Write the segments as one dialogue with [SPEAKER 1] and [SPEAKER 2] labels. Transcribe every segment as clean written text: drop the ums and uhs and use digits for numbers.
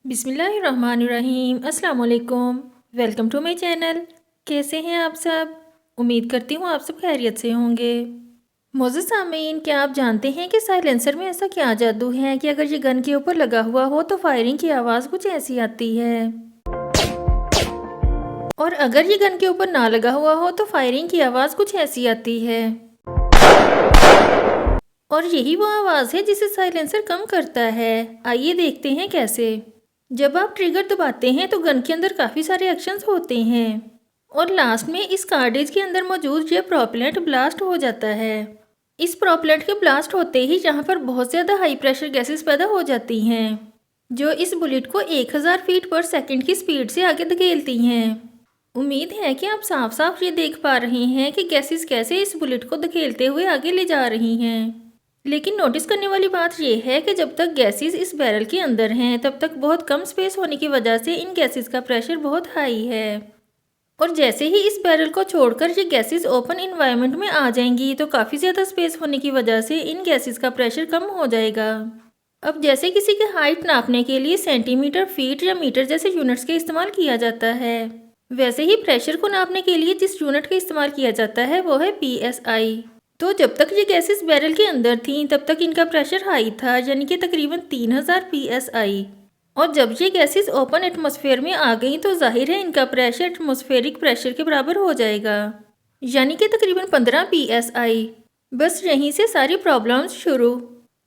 [SPEAKER 1] बिस्मिल्लाहिर्रहमानिर्रहीम। अस्सलाम वालेकुम। Welcome to my channel. कैसे हैं आप सब? उम्मीद करती हूँ आप सब खैरियत से होंगे। मोअज़्ज़ज़ सामीन, क्या आप जानते हैं कि साइलेंसर में ऐसा क्या जादू है कि अगर ये गन के ऊपर लगा हुआ हो तो फायरिंग की आवाज़ कुछ ऐसी आती है, और अगर ये गन के ऊपर ना लगा हुआ हो तो फायरिंग की आवाज़ कुछ ऐसी आती है। और यही वो आवाज़ है जिसे साइलेंसर कम करता है। आइए देखते हैं कैसे। जब आप ट्रिगर दबाते हैं तो गन के अंदर काफ़ी सारे एक्शंस होते हैं, और लास्ट में इस कार्टेज के अंदर मौजूद ये प्रोपेलेंट ब्लास्ट हो जाता है। इस प्रोपेलेंट के ब्लास्ट होते ही यहाँ पर बहुत ज़्यादा हाई प्रेशर गैसेस पैदा हो जाती हैं, जो इस बुलेट को 1000 फीट पर सेकंड की स्पीड से आगे धकेलती हैं। उम्मीद है कि आप साफ साफ ये देख पा रहे हैं कि गैसेस कैसे इस बुलेट को धकेलते हुए आगे ले जा रही हैं। लेकिन नोटिस करने वाली बात यह है कि जब तक गैसेस इस बैरल के अंदर हैं तब तक बहुत कम स्पेस होने की वजह से इन गैसेस का प्रेशर बहुत हाई है, और जैसे ही इस बैरल को छोड़कर ये गैसेस ओपन इन्वायरमेंट में आ जाएंगी तो काफ़ी ज़्यादा स्पेस होने की वजह से इन गैसेस का प्रेशर कम हो जाएगा। अब जैसे किसी की हाइट नापने के लिए सेंटीमीटर, फीट या मीटर जैसे यूनिट्स का इस्तेमाल किया जाता है, वैसे ही प्रेशर को नापने के लिए जिस यूनिट का इस्तेमाल किया जाता है वो है PSI। तो जब तक ये गैसेस बैरल के अंदर थीं तब तक इनका प्रेशर हाई था, यानी कि तकरीबन 3000 PSI। और जब ये गैसेस ओपन एटमॉस्फेयर में आ गई तो जाहिर है इनका प्रेशर एटमॉस्फेरिक प्रेशर के बराबर हो जाएगा, यानी कि तकरीबन 15 PSI। बस यहीं से सारी प्रॉब्लम्स शुरू।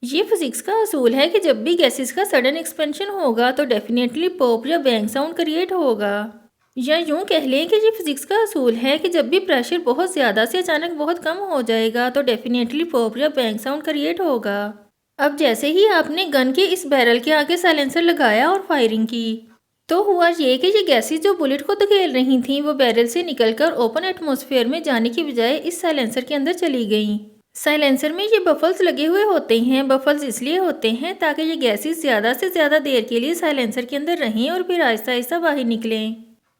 [SPEAKER 1] ये फिजिक्स का असूल है कि जब भी गैसेस का सडन एक्सपेंशन होगा तो डेफिनेटली पॉप या बैंग साउंड क्रिएट होगा, या यूं कह लें कि ये फिजिक्स का असूल है कि जब भी प्रेशर बहुत ज़्यादा से अचानक बहुत कम हो जाएगा तो डेफिनेटली पॉप या बैंग साउंड क्रिएट होगा। अब जैसे ही आपने गन के इस बैरल के आगे साइलेंसर लगाया और फायरिंग की तो हुआ ये कि ये गैसेस जो बुलेट को धकेल रही थीं वो बैरल से निकलकर ओपन एटमॉस्फेयर में जाने की बजाय इस साइलेंसर के अंदर चली गईं। साइलेंसर में ये बफल्स लगे हुए होते हैं। बफल्स इसलिए होते हैं ताकि ये गैसेस ज़्यादा से ज़्यादा देर के लिए साइलेंसर के अंदर रहें और फिर आहिस्ता आहिस्ता बाहर निकलें।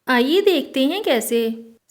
[SPEAKER 1] आइए देखते हैं कैसे।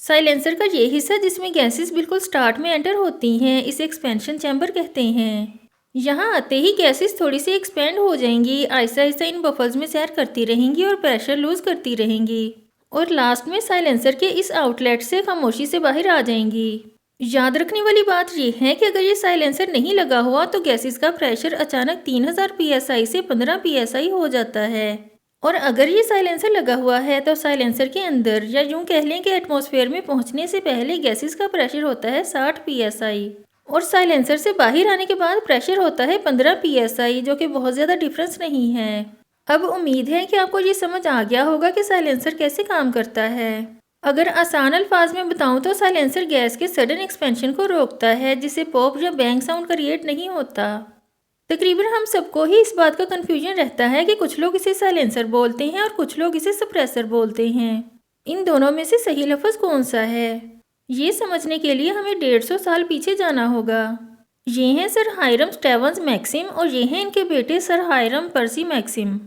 [SPEAKER 1] साइलेंसर का ये हिस्सा जिसमें गैसेस बिल्कुल स्टार्ट में एंटर होती हैं इसे एक्सपेंशन चैम्बर कहते हैं। यहाँ आते ही गैसेस थोड़ी सी एक्सपेंड हो जाएंगी, आहिस्ता आहिस्ता इन बफल्स में सैर करती रहेंगी और प्रेशर लूज करती रहेंगी, और लास्ट में साइलेंसर के इस आउटलेट से खामोशी से बाहर आ जाएंगी। याद रखने वाली बात यह है कि अगर ये साइलेंसर नहीं लगा हुआ तो गैसेस का प्रेशर अचानक 3000 PSI से 15 PSI हो जाता है, और अगर ये साइलेंसर लगा हुआ है तो साइलेंसर के अंदर या यूं कह लें कि एटमॉस्फेयर में पहुंचने से पहले गैसेस का प्रेशर होता है 60 PSI, और साइलेंसर से बाहर आने के बाद प्रेशर होता है 15 PSI, जो कि बहुत ज़्यादा डिफरेंस नहीं है। अब उम्मीद है कि आपको ये समझ आ गया होगा कि साइलेंसर कैसे काम करता है। अगर आसान अल्फाज में बताऊं तो साइलेंसर गैस के सडन एक्सपेंशन को रोकता है, जिससे पॉप या बैंग साउंड क्रिएट नहीं होता। तकरीबन हम सबको ही इस बात का कन्फ्यूजन रहता है कि कुछ लोग इसे साइलेंसर बोलते हैं और कुछ लोग इसे सप्रेसर बोलते हैं। इन दोनों में से सही लफ्ज़ कौन सा है, ये समझने के लिए हमें 150 साल पीछे जाना होगा। ये हैं सर हायरम स्टीवंस मैक्सिम और ये हैं इनके बेटे सर हायरम पर्सी मैक्सिम।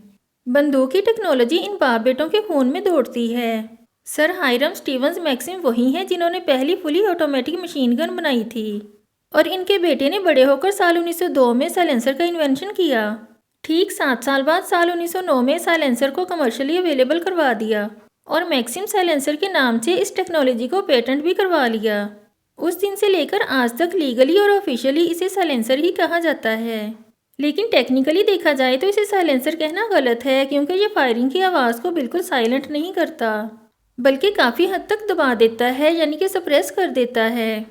[SPEAKER 1] बंदूक की टेक्नोलॉजी इन बाप बेटों के खून में दौड़ती है। सर हायरम स्टीवंस मैक्सिम वही हैं जिन्होंने पहली फुली ऑटोमेटिक मशीन गन बनाई थी, और इनके बेटे ने बड़े होकर साल 1902 में साइलेंसर का इन्वेंशन किया। ठीक 7 साल बाद साल 1909 में साइलेंसर को कमर्शियली अवेलेबल करवा दिया, और मैक्सिम साइलेंसर के नाम से इस टेक्नोलॉजी को पेटेंट भी करवा लिया। उस दिन से लेकर आज तक लीगली और ऑफिशियली इसे साइलेंसर ही कहा जाता है। लेकिन टेक्निकली देखा जाए तो इसे साइलेंसर कहना गलत है, क्योंकि ये फायरिंग की आवाज़ को बिल्कुल साइलेंट नहीं करता, बल्कि काफ़ी हद तक दबा देता है, यानी कि सप्रेस कर देता है।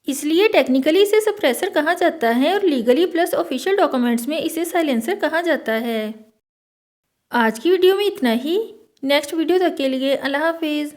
[SPEAKER 1] इसलिए टेक्निकली इसे सप्रेसर कहा जाता है और लीगली प्लस ऑफिशियल डॉक्यूमेंट्स में इसे साइलेंसर कहा जाता है। आज की वीडियो में इतना ही। नेक्स्ट वीडियो तक के लिए अल्लाह हाफिज़।